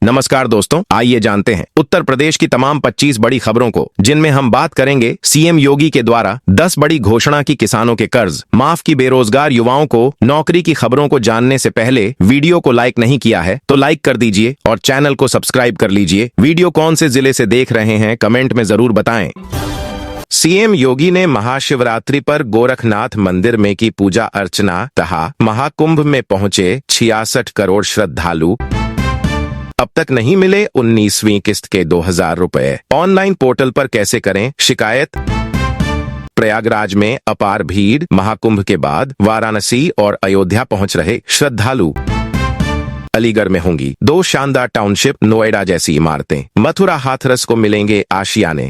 नमस्कार दोस्तों, आइए जानते हैं उत्तर प्रदेश की तमाम 25 बड़ी खबरों को, जिनमें हम बात करेंगे सीएम योगी के द्वारा 10 बड़ी घोषणा की, किसानों के कर्ज माफ की, बेरोजगार युवाओं को नौकरी की। खबरों को जानने से पहले वीडियो को लाइक नहीं किया है तो लाइक कर दीजिए और चैनल को सब्सक्राइब कर लीजिए। वीडियो कौन से जिले से देख रहे हैं कमेंट में जरूर बताएं। सीएम योगी ने महाशिवरात्रि पर गोरखनाथ मंदिर में की पूजा अर्चना। कहा, महाकुंभ में पहुंचे 66 करोड़ श्रद्धालु, अब तक नहीं मिले 19वीं किस्त के 2000 रुपए। ऑनलाइन पोर्टल पर कैसे करें शिकायत। प्रयागराज में अपार भीड़, महाकुंभ के बाद वाराणसी और अयोध्या पहुंच रहे श्रद्धालु। अलीगढ़ में होंगी 2 शानदार टाउनशिप, नोएडा जैसी इमारतें। मथुरा हाथरस को मिलेंगे आशियाने।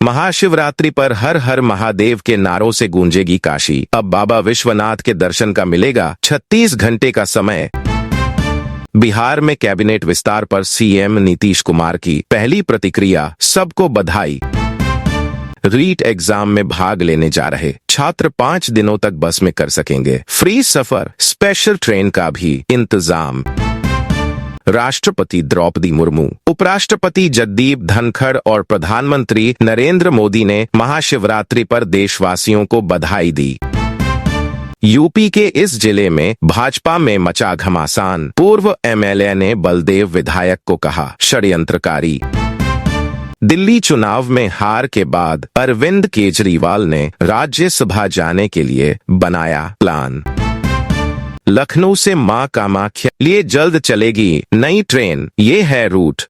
महाशिवरात्रि पर हर हर महादेव के नारों से गूंजेगी काशी। अब बाबा विश्वनाथ के दर्शन का मिलेगा 36 घंटे का समय। बिहार में कैबिनेट विस्तार पर सीएम नीतीश कुमार की पहली प्रतिक्रिया, सबको बधाई। रीट एग्जाम में भाग लेने जा रहे छात्र 5 दिनों तक बस में कर सकेंगे फ्री सफर, स्पेशल ट्रेन का भी इंतजाम। राष्ट्रपति द्रौपदी मुर्मू, उपराष्ट्रपति जगदीप धनखड़ और प्रधानमंत्री नरेंद्र मोदी ने महाशिवरात्रि पर देशवासियों को बधाई दी। यूपी के इस जिले में भाजपा में मचा घमासान। पूर्व एमएलए ने बलदेव विधायक को कहा षड्यंत्रकारी। दिल्ली चुनाव में हार के बाद अरविंद केजरीवाल ने राज्यसभा जाने के लिए बनाया प्लान। लखनऊ से मां कामाख्या लिए जल्द चलेगी नई ट्रेन, ये है रूट।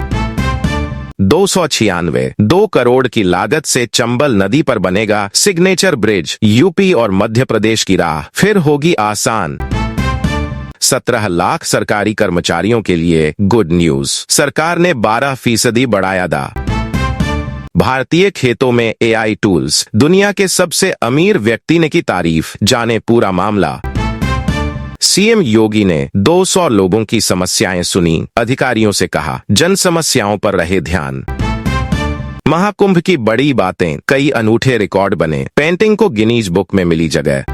2 करोड़ की लागत से चंबल नदी पर बनेगा सिग्नेचर ब्रिज। यूपी और मध्य प्रदेश की राह फिर होगी आसान। 17 लाख सरकारी कर्मचारियों के लिए गुड न्यूज, सरकार ने 12% बढ़ाया दा। भारतीय खेतों में एआई टूल्स, दुनिया के सबसे अमीर व्यक्ति ने की तारीफ, जाने पूरा मामला। सीएम योगी ने 200 लोगों की समस्याएं सुनी, अधिकारियों से कहा जन समस्याओं पर रहे ध्यान। महाकुंभ की बड़ी बातें, कई अनूठे रिकॉर्ड बने, पेंटिंग को गिनीज बुक में मिली जगह।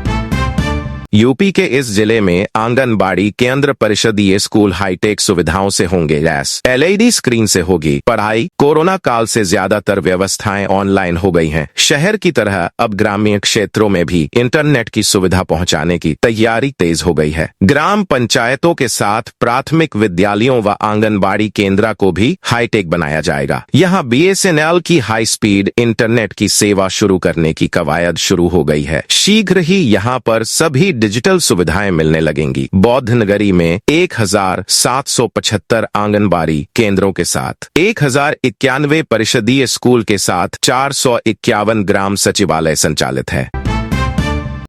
यूपी के इस जिले में आंगनबाड़ी केंद्र, परिषदीय स्कूल हाईटेक सुविधाओं से होंगे लैस। एलईडी स्क्रीन से होगी पढ़ाई। कोरोना काल से ज्यादातर व्यवस्थाएं ऑनलाइन हो गई हैं। शहर की तरह अब ग्रामीण क्षेत्रों में भी इंटरनेट की सुविधा पहुंचाने की तैयारी तेज हो गई है। ग्राम पंचायतों के साथ प्राथमिक विद्यालयों व आंगनबाड़ी केंद्र को भी हाईटेक बनाया जाएगा। यहाँ बीएसएनएल की हाई स्पीड इंटरनेट की सेवा शुरू करने की कवायद शुरू हो गई है। शीघ्र ही यहाँ पर सभी डिजिटल सुविधाएं मिलने लगेंगी। बौद्ध नगरी में 1775 आंगनबाड़ी केंद्रों के साथ 1091 परिषदीय स्कूल के साथ 451 ग्राम सचिवालय संचालित है।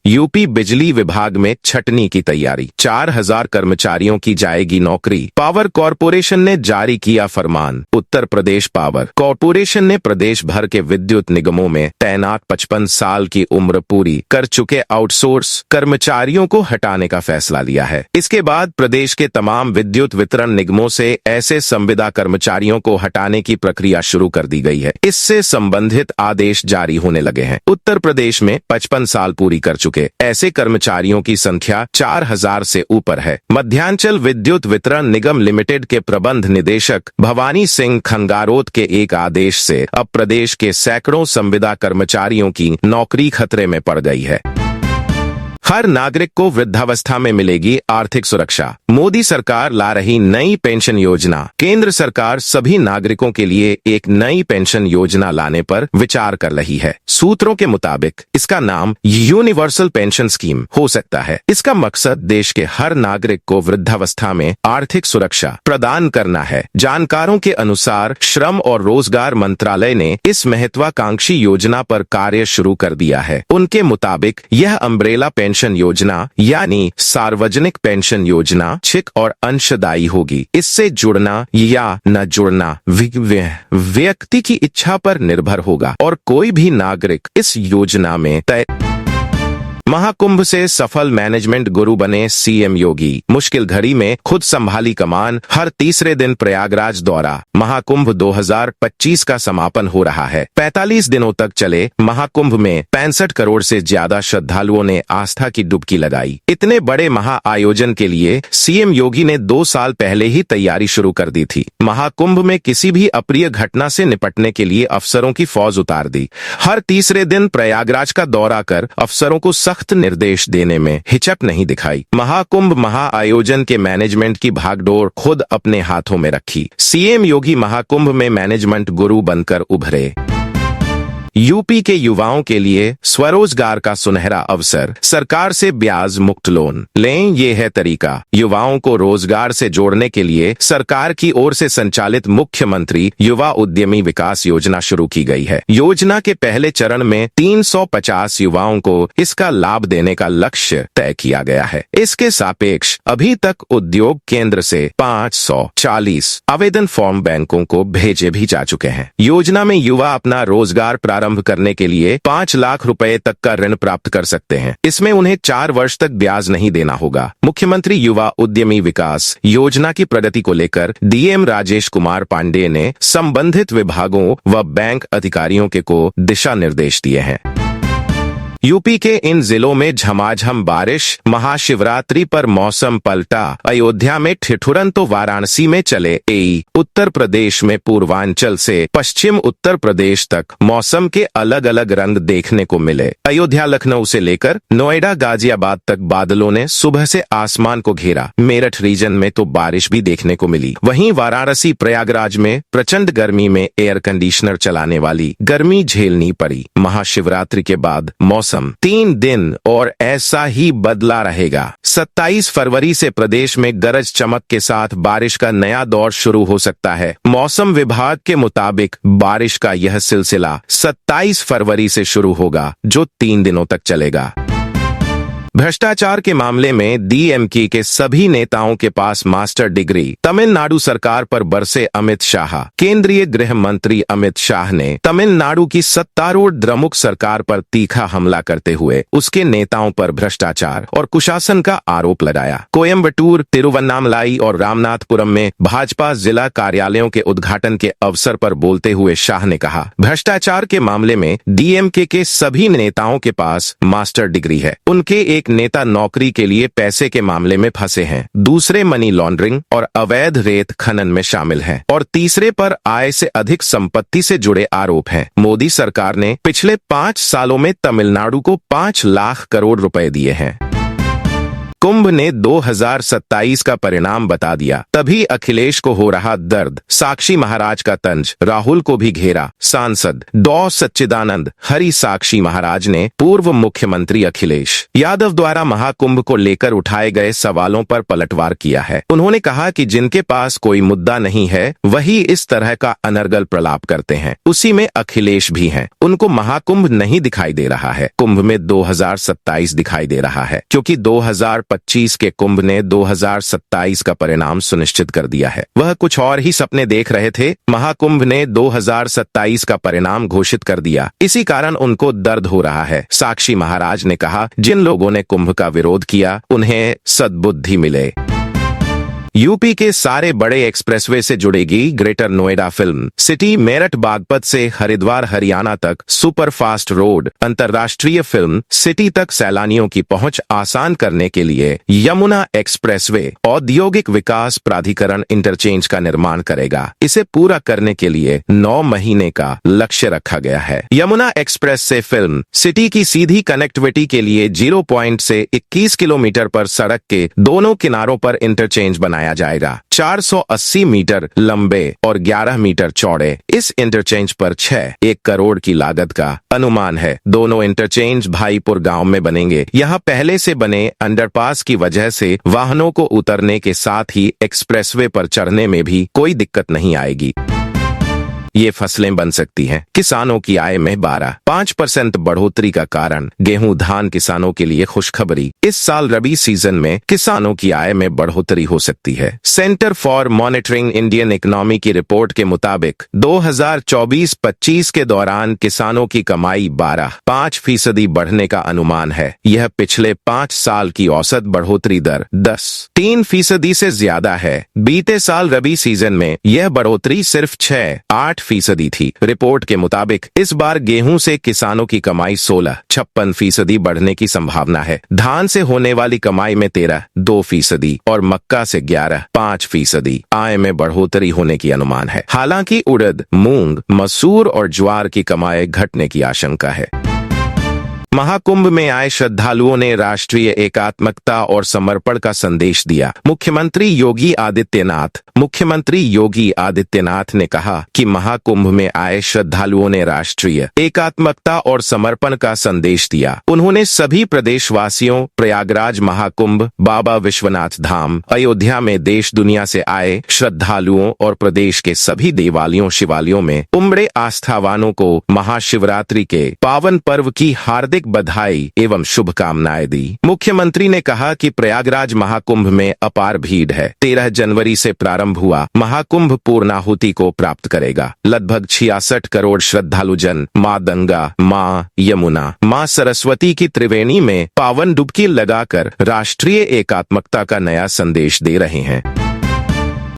यूपी बिजली विभाग में छटनी की तैयारी, 4000 कर्मचारियों की जाएगी नौकरी। पावर कॉरपोरेशन ने जारी किया फरमान। उत्तर प्रदेश पावर कॉरपोरेशन ने प्रदेश भर के विद्युत निगमों में तैनात 55 साल की उम्र पूरी कर चुके आउटसोर्स कर्मचारियों को हटाने का फैसला लिया है। इसके बाद प्रदेश के तमाम विद्युत वितरण निगमों से ऐसे संविदा कर्मचारियों को हटाने की प्रक्रिया शुरू कर दी गई है। इससे संबंधित आदेश जारी होने लगे हैं। उत्तर प्रदेश में 55 साल पूरी कर चुके ऐसे कर्मचारियों की संख्या 4000 से ऊपर है। मध्यांचल विद्युत वितरण निगम लिमिटेड के प्रबंध निदेशक भवानी सिंह खंगारोत के एक आदेश से अब प्रदेश के सैकड़ों संविदा कर्मचारियों की नौकरी खतरे में पड़ गई है। हर नागरिक को वृद्धावस्था में मिलेगी आर्थिक सुरक्षा। मोदी सरकार ला रही नई पेंशन योजना। केंद्र सरकार सभी नागरिकों के लिए एक नई पेंशन योजना लाने पर विचार कर रही है। सूत्रों के मुताबिक इसका नाम यूनिवर्सल पेंशन स्कीम हो सकता है। इसका मकसद देश के हर नागरिक को वृद्धावस्था में आर्थिक सुरक्षा प्रदान करना है। जानकारों के अनुसार श्रम और रोजगार मंत्रालय ने इस महत्वाकांक्षी योजना पर कार्य शुरू कर दिया है। उनके मुताबिक यह अम्ब्रेला पेंशन योजना यानी सार्वजनिक पेंशन योजना छिक और अंशदायी होगी। इससे जुड़ना या न जुड़ना व्यक्ति की इच्छा पर निर्भर होगा और कोई भी नागरिक इस योजना में तय महाकुंभ से सफल मैनेजमेंट गुरु बने सीएम योगी। मुश्किल घड़ी में खुद संभाली कमान। हर तीसरे दिन प्रयागराज दौरा। महाकुंभ 2025 का समापन हो रहा है। 45 दिनों तक चले महाकुंभ में 65 करोड़ से ज्यादा श्रद्धालुओं ने आस्था की डुबकी लगाई। इतने बड़े महाआयोजन के लिए सीएम योगी ने 2 साल पहले ही तैयारी शुरू कर दी थी। महाकुंभ में किसी भी अप्रिय घटना से निपटने के लिए अफसरों की फौज उतार दी। हर तीसरे दिन प्रयागराज का दौरा कर अफसरों को सख्त निर्देश देने में हिचक नहीं दिखाई। महाकुंभ महाआयोजन के मैनेजमेंट की भागडोर खुद अपने हाथों में रखी। सीएम योगी महाकुंभ में मैनेजमेंट गुरु बनकर उभरे। यूपी के युवाओं के लिए स्वरोजगार का सुनहरा अवसर। सरकार से ब्याज मुक्त लोन लें, ये है तरीका। युवाओं को रोजगार से जोड़ने के लिए सरकार की ओर से संचालित मुख्यमंत्री युवा उद्यमी विकास योजना शुरू की गई है। योजना के पहले चरण में 350 युवाओं को इसका लाभ देने का लक्ष्य तय किया गया है। इसके सापेक्ष अभी तक उद्योग केंद्र से 540 आवेदन फॉर्म बैंकों को भेजे भी जा चुके हैं। योजना में युवा अपना रोजगार प्रारंभ करने के लिए 5 लाख रुपए तक का ऋण प्राप्त कर सकते हैं। इसमें उन्हें 4 वर्ष तक ब्याज नहीं देना होगा। मुख्यमंत्री युवा उद्यमी विकास योजना की प्रगति को लेकर डीएम राजेश कुमार पांडेय ने संबंधित विभागों व बैंक अधिकारियों को दिशा निर्देश दिए हैं। यूपी के इन जिलों में झमाझम बारिश। महाशिवरात्रि पर मौसम पलटा। अयोध्या में ठिठुरन तो वाराणसी में चले उत्तर प्रदेश में पूर्वांचल से पश्चिम उत्तर प्रदेश तक मौसम के अलग अलग रंग देखने को मिले। अयोध्या लखनऊ से लेकर नोएडा गाजियाबाद तक बादलों ने सुबह से आसमान को घेरा। मेरठ रीजन में तो बारिश भी देखने को मिली। वहीं वाराणसी प्रयागराज में प्रचंड गर्मी में एयर कंडीशनर चलाने वाली गर्मी झेलनी पड़ी। महाशिवरात्रि के बाद मौसम 3 दिन और ऐसा ही बदला रहेगा। 27 फरवरी से प्रदेश में गरज चमक के साथ बारिश का नया दौर शुरू हो सकता है। मौसम विभाग के मुताबिक बारिश का यह सिलसिला 27 फरवरी से शुरू होगा, जो 3 दिनों तक चलेगा। भ्रष्टाचार के मामले में डीएमके के सभी नेताओं के पास मास्टर डिग्री। तमिलनाडु सरकार पर बरसे अमित शाह। केंद्रीय गृह मंत्री अमित शाह ने तमिलनाडु की सत्तारूढ़ द्रमुक सरकार पर तीखा हमला करते हुए उसके नेताओं पर भ्रष्टाचार और कुशासन का आरोप लगाया। कोयम्बटूर, तिरुवन्नामलाई और रामनाथपुरम में भाजपा जिला कार्यालयों के उद्घाटन के अवसर पर बोलते हुए शाह ने कहा, भ्रष्टाचार के मामले में डीएमके के सभी नेताओं के पास मास्टर डिग्री है। उनके एक नेता नौकरी के लिए पैसे के मामले में फंसे हैं, दूसरे मनी लॉन्ड्रिंग और अवैध रेत खनन में शामिल हैं और तीसरे पर आय से अधिक संपत्ति से जुड़े आरोप हैं। मोदी सरकार ने पिछले 5 सालों में तमिलनाडु को 5 लाख करोड़ रुपए दिए हैं। कुंभ ने 2027 का परिणाम बता दिया, तभी अखिलेश को हो रहा दर्द। साक्षी महाराज का तंज राहुल को भी घेरा। सांसद डॉ सच्चिदानंद हरि साक्षी महाराज ने पूर्व मुख्यमंत्री अखिलेश यादव द्वारा महाकुंभ को लेकर उठाए गए सवालों पर पलटवार किया है। उन्होंने कहा कि जिनके पास कोई मुद्दा नहीं है वही इस तरह का अनर्गल प्रलाप करते हैं। उसी में अखिलेश भी हैं। उनको महाकुंभ नहीं दिखाई दे रहा है, कुंभ में 2027 दिखाई दे रहा है, क्योंकि 2025 के कुंभ ने 2027 का परिणाम सुनिश्चित कर दिया है। वह कुछ और ही सपने देख रहे थे। महाकुंभ ने 2027 का परिणाम घोषित कर दिया, इसी कारण उनको दर्द हो रहा है। साक्षी महाराज ने कहा, जिन लोगों ने कुंभ का विरोध किया उन्हें सद्बुद्धि मिले। यूपी के सारे बड़े एक्सप्रेसवे से जुड़ेगी greater Noida film city. Meerut Baghpat से हरिद्वार हरियाणा तक सुपरफास्ट रोड। अंतर्राष्ट्रीय फिल्म सिटी तक सैलानियों की पहुंच आसान करने के लिए यमुना एक्सप्रेसवे औद्योगिक विकास प्राधिकरण इंटरचेंज का निर्माण करेगा। इसे पूरा करने के लिए 9 महीने का लक्ष्य रखा गया है। यमुना एक्सप्रेस से फिल्म सिटी की सीधी कनेक्टिविटी के लिए 0 पॉइंट से 21 किलोमीटर पर सड़क के दोनों किनारों पर इंटरचेंज बनाया जाएगा। 480 मीटर लंबे और 11 मीटर चौड़े इस इंटरचेंज पर 1 करोड़ की लागत का अनुमान है। दोनों इंटरचेंज भाईपुर गांव में बनेंगे। यहां पहले से बने अंडरपास की वजह से वाहनों को उतरने के साथ ही एक्सप्रेसवे पर चढ़ने में भी कोई दिक्कत नहीं आएगी। ये फसलें बन सकती हैं। किसानों की आय में 12.5% बढ़ोतरी का कारण गेहूं धान किसानों के लिए खुशखबरी। इस साल रबी सीजन में किसानों की आय में बढ़ोतरी हो सकती है। Centre for monitoring Indian economy की रिपोर्ट के मुताबिक 2024-25 के दौरान किसानों की कमाई 12.5% बढ़ने का अनुमान है। यह पिछले 5 साल की औसत बढ़ोतरी दर 10.3% से ज्यादा है। बीते साल रबी सीजन में यह बढ़ोतरी सिर्फ 6.8% थी। रिपोर्ट के मुताबिक इस बार गेहूं से किसानों की कमाई 16.56% बढ़ने की संभावना है। धान से होने वाली कमाई में 13.2% और मक्का से 11.5% आय में बढ़ोतरी होने की अनुमान है। हालांकि उड़द, मूंग, मसूर और ज्वार की कमाई घटने की आशंका है। महाकुंभ में आए श्रद्धालुओं ने राष्ट्रीय एकात्मकता और समर्पण का संदेश दिया। मुख्यमंत्री योगी आदित्यनाथ ने कहा कि महाकुंभ में आए श्रद्धालुओं ने राष्ट्रीय एकात्मकता और समर्पण का संदेश दिया। उन्होंने सभी प्रदेशवासियों, प्रयागराज महाकुंभ, बाबा विश्वनाथ धाम, अयोध्या में देश दुनिया से आए श्रद्धालुओं और प्रदेश के सभी देवालयों शिवालयों में उमड़े आस्थावानों को महाशिवरात्रि के पावन पर्व की हार्दिक बधाई एवं शुभकामनाएं दी। मुख्यमंत्री ने कहा कि प्रयागराज महाकुंभ में अपार भीड़ है। 13 जनवरी से प्रारंभ हुआ महाकुंभ पूर्णाहुति को प्राप्त करेगा। लगभग 66 करोड़ श्रद्धालुजन मां गंगा, मां यमुना, मां सरस्वती की त्रिवेणी में पावन डुबकी लगाकर राष्ट्रीय एकात्मकता का नया संदेश दे रहे हैं।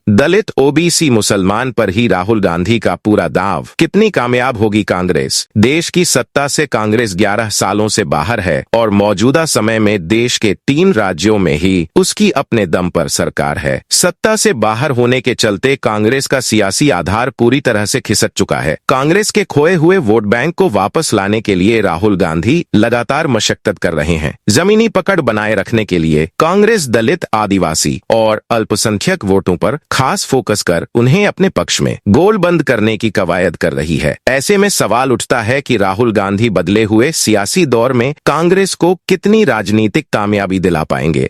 दलित, ओबीसी, मुसलमान पर ही राहुल गांधी का पूरा दाव। कितनी कामयाब होगी कांग्रेस? देश की सत्ता से कांग्रेस 11 सालों से बाहर है और मौजूदा समय में देश के 3 राज्यों में ही उसकी अपने दम पर सरकार है। सत्ता से बाहर होने के चलते कांग्रेस का सियासी आधार पूरी तरह से खिसक चुका है। कांग्रेस के खोए हुए वोट बैंक को वापस लाने के लिए राहुल गांधी लगातार मशक्कत कर रहे हैं। जमीनी पकड़ बनाए रखने के लिए कांग्रेस दलित, आदिवासी और अल्पसंख्यक वोटों पर खास फोकस कर उन्हें अपने पक्ष में गोल बंद करने की कवायद कर रही है। ऐसे में सवाल उठता है कि राहुल गांधी बदले हुए सियासी दौर में कांग्रेस को कितनी राजनीतिक कामयाबी दिला पाएंगे।